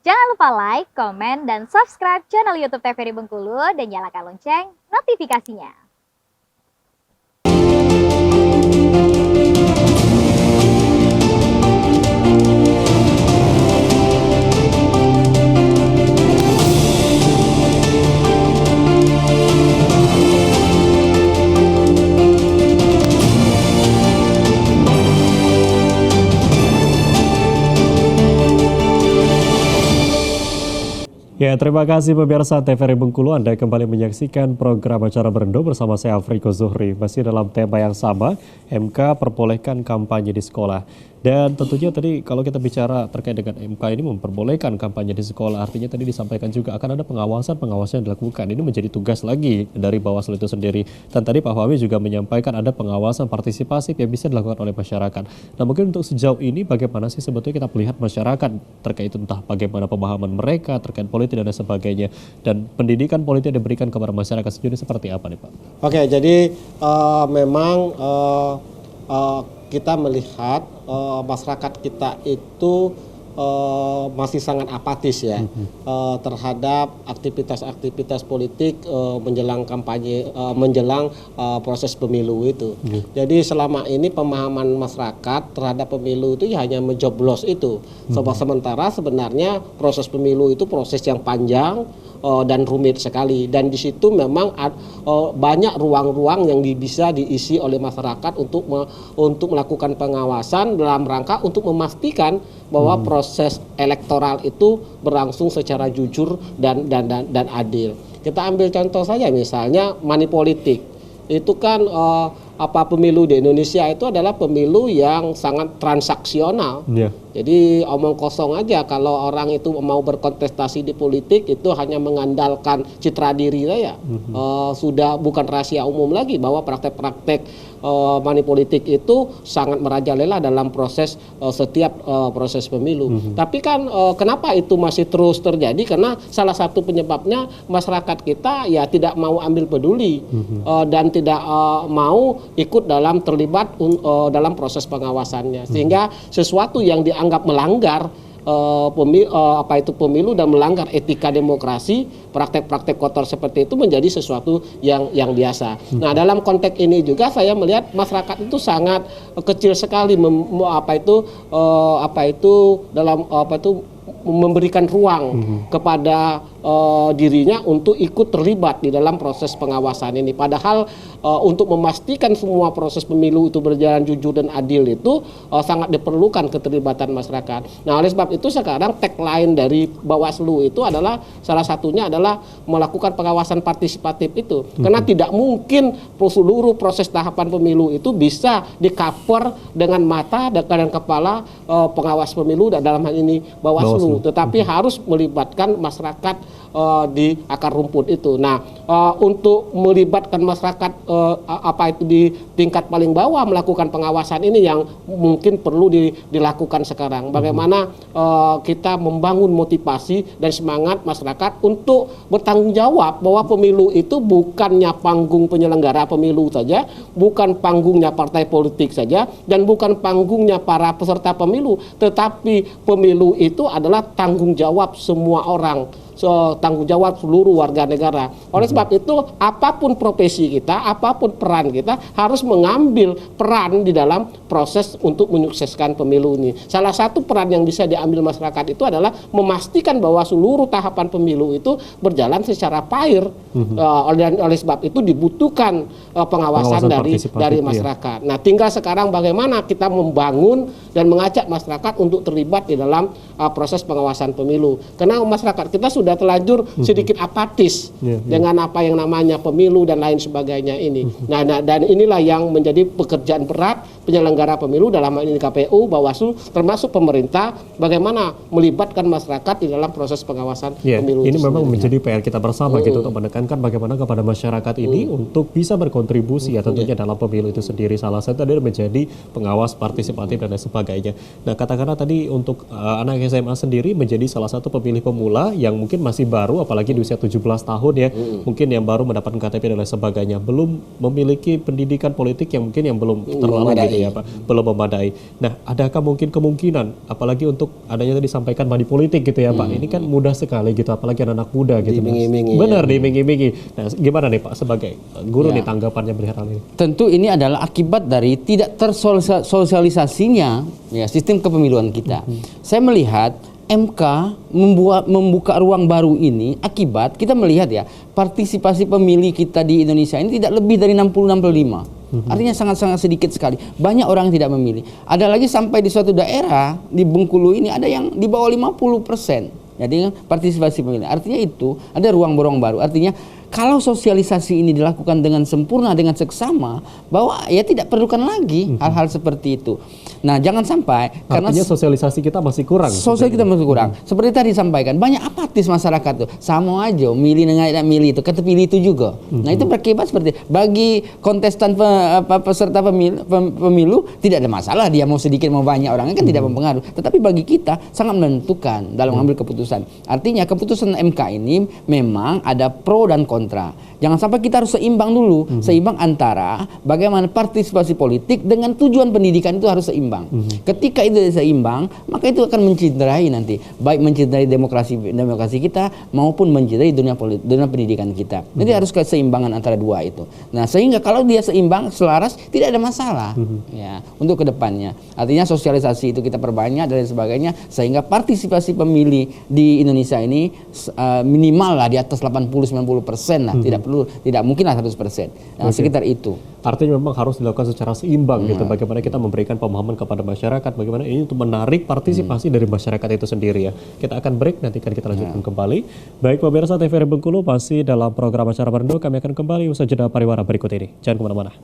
Jangan lupa like, komen, dan subscribe channel YouTube TVRI Bengkulu dan nyalakan lonceng notifikasinya. Ya, terima kasih pemirsa TVRI Bengkulu. Anda kembali menyaksikan program acara Berendo bersama saya Afriko Zuhri. Masih dalam tema yang sama, MK perbolehkan kampanye di sekolah. Dan tentunya tadi kalau kita bicara terkait dengan MK ini memperbolehkan kampanye di sekolah, artinya tadi disampaikan juga akan ada pengawasan yang dilakukan. Ini menjadi tugas lagi dari Bawaslu itu sendiri. Dan tadi Pak Fahmi juga menyampaikan ada pengawasan partisipasi yang bisa dilakukan oleh masyarakat. Nah, mungkin untuk sejauh ini bagaimana sih sebetulnya kita melihat masyarakat terkait entah bagaimana pemahaman mereka terkait politik dan sebagainya, dan pendidikan politik yang diberikan kepada masyarakat sendiri seperti apa nih Pak? Oke, jadi memang kita melihat masyarakat kita itu masih sangat apatis ya terhadap aktivitas-aktivitas politik menjelang kampanye, menjelang proses pemilu itu. Jadi selama ini pemahaman masyarakat terhadap pemilu itu ya hanya mencoblos itu. Sementara sebenarnya proses pemilu itu proses yang panjang dan rumit sekali, dan di situ memang banyak ruang-ruang yang bisa diisi oleh masyarakat untuk melakukan pengawasan dalam rangka untuk memastikan bahwa proses elektoral itu berlangsung secara jujur dan adil. Kita ambil contoh saja, misalnya money politik. Itu kan pemilu di Indonesia itu adalah pemilu yang sangat transaksional. Jadi omong kosong aja kalau orang itu mau berkontestasi di politik itu hanya mengandalkan citra diri saya. Sudah bukan rahasia umum lagi bahwa praktek-praktek money politik itu sangat merajalela dalam proses setiap proses pemilu. Tapi kan kenapa itu masih terus terjadi? Karena salah satu penyebabnya masyarakat kita ya tidak mau ambil peduli dan tidak mau ikut dalam terlibat dalam proses pengawasannya, sehingga sesuatu yang dianggap melanggar pemilu dan melanggar etika demokrasi, praktek-praktek kotor seperti itu menjadi sesuatu yang biasa. Nah, dalam konteks ini juga saya melihat masyarakat itu sangat kecil sekali memberikan ruang kepada dirinya untuk ikut terlibat di dalam proses pengawasan ini. Padahal untuk memastikan semua proses pemilu itu berjalan jujur dan adil itu sangat diperlukan keterlibatan masyarakat. Nah, oleh sebab itu sekarang tagline dari Bawaslu itu adalah salah satunya adalah melakukan pengawasan partisipatif itu. Karena tidak mungkin seluruh proses tahapan pemilu itu bisa di-cover dengan mata dan kepala pengawas pemilu dan dalam hal ini Bawaslu. Tetapi harus melibatkan masyarakat di akar rumput itu. Nah, untuk melibatkan masyarakat di tingkat paling bawah melakukan pengawasan ini yang mungkin perlu dilakukan sekarang. Bagaimana kita membangun motivasi dan semangat masyarakat untuk bertanggung jawab bahwa pemilu itu bukannya panggung penyelenggara pemilu saja, bukan panggungnya partai politik saja, dan bukan panggungnya para peserta pemilu, tetapi pemilu itu adalah tanggung jawab semua orang, tanggung jawab seluruh warga negara. Oleh sebab itu, apapun profesi kita, apapun peran kita, harus mengambil peran di dalam proses untuk menyukseskan pemilu ini. Salah satu peran yang bisa diambil masyarakat itu adalah memastikan bahwa seluruh tahapan pemilu itu berjalan secara fair. Oleh sebab itu dibutuhkan pengawasan dari masyarakat. Nah, tinggal sekarang bagaimana kita membangun dan mengajak masyarakat untuk terlibat di dalam proses pengawasan pemilu. Karena masyarakat kita sudah terlanjur sedikit apatis dengan apa yang namanya pemilu dan lain sebagainya ini. Nah, dan inilah yang menjadi pekerjaan berat penyelenggara pemilu dalam hal ini KPU, Bawaslu, termasuk pemerintah, bagaimana melibatkan masyarakat di dalam proses pengawasan pemilu. Ini memang menjadi PR kita bersama gitu untuk menekankan bagaimana kepada masyarakat ini untuk bisa berkontribusi ya tentunya dalam pemilu itu sendiri. Salah satu tadi menjadi pengawas partisipatif dan lain sebagainya. Nah, katakanlah tadi untuk anak SMA sendiri menjadi salah satu pemilih pemula yang mungkin mungkin masih baru, apalagi di usia 17 tahun ya, mungkin yang baru mendapatkan KTP dan lain sebagainya, belum memiliki pendidikan politik yang mungkin yang belum terlalu gitu ya Pak, belum memadai. Nah, adakah mungkin kemungkinan, apalagi untuk adanya tadi disampaikan money politik gitu ya Pak, ini kan mudah sekali gitu, apalagi anak-anak muda gitu. Diiming-imingi. Benar, diiming-imingi. Nah, gimana nih Pak sebagai guru nih tanggapannya melihat hal ini? Tentu ini adalah akibat dari tidak tersosialisasinya ya sistem kepemiluan kita. Saya melihat MK membuka ruang baru ini akibat kita melihat ya partisipasi pemilih kita di Indonesia ini tidak lebih dari 60-65. Artinya sangat-sangat sedikit sekali. Banyak orang yang tidak memilih. Ada lagi sampai di suatu daerah di Bengkulu ini ada yang di bawah 50%. Jadi partisipasi pemilih. Artinya itu ada ruang baru. Artinya kalau sosialisasi ini dilakukan dengan sempurna, dengan seksama, bahwa ya tidak perlukan lagi hal-hal seperti itu. Nah, jangan sampai karena artinya sosialisasi kita masih kurang. Sosial kita masih kurang. Seperti tadi disampaikan, banyak apatis masyarakat tuh. Sama aja, milih dengan tidak milih itu, kata pilih itu juga. Nah, itu berakibat seperti bagi kontestan peserta pemilu tidak ada masalah dia mau sedikit mau banyak orangnya kan tidak mempengaruhi. Tetapi bagi kita sangat menentukan dalam mengambil keputusan. Artinya keputusan MK ini memang ada pro dan kontra. Jangan sampai kita harus seimbang dulu, seimbang antara bagaimana partisipasi politik dengan tujuan pendidikan itu harus seimbang. Ketika itu seimbang, maka itu akan mencederai nanti, baik mencederai demokrasi kita maupun mencederai dunia pendidikan kita. Jadi harus keseimbangan antara dua itu. Nah, sehingga kalau dia seimbang, selaras, tidak ada masalah ya untuk kedepannya. Artinya sosialisasi itu kita perbanyak dan sebagainya sehingga partisipasi pemilih di Indonesia ini minimal lah di atas 80-90% lah. Tidak mungkin lah 100%. Nah, sekitar itu. Artinya memang harus dilakukan secara seimbang gitu. Bagaimana kita memberikan pemahaman kepada masyarakat, bagaimana ini untuk menarik partisipasi dari masyarakat itu sendiri ya. Kita akan break, nanti akan kita lanjutkan kembali. Baik pemirsa TVRI Bengkulu, masih dalam program Acara Berendo, kami akan kembali usai jeda pariwara berikut ini. Jangan kemana-mana.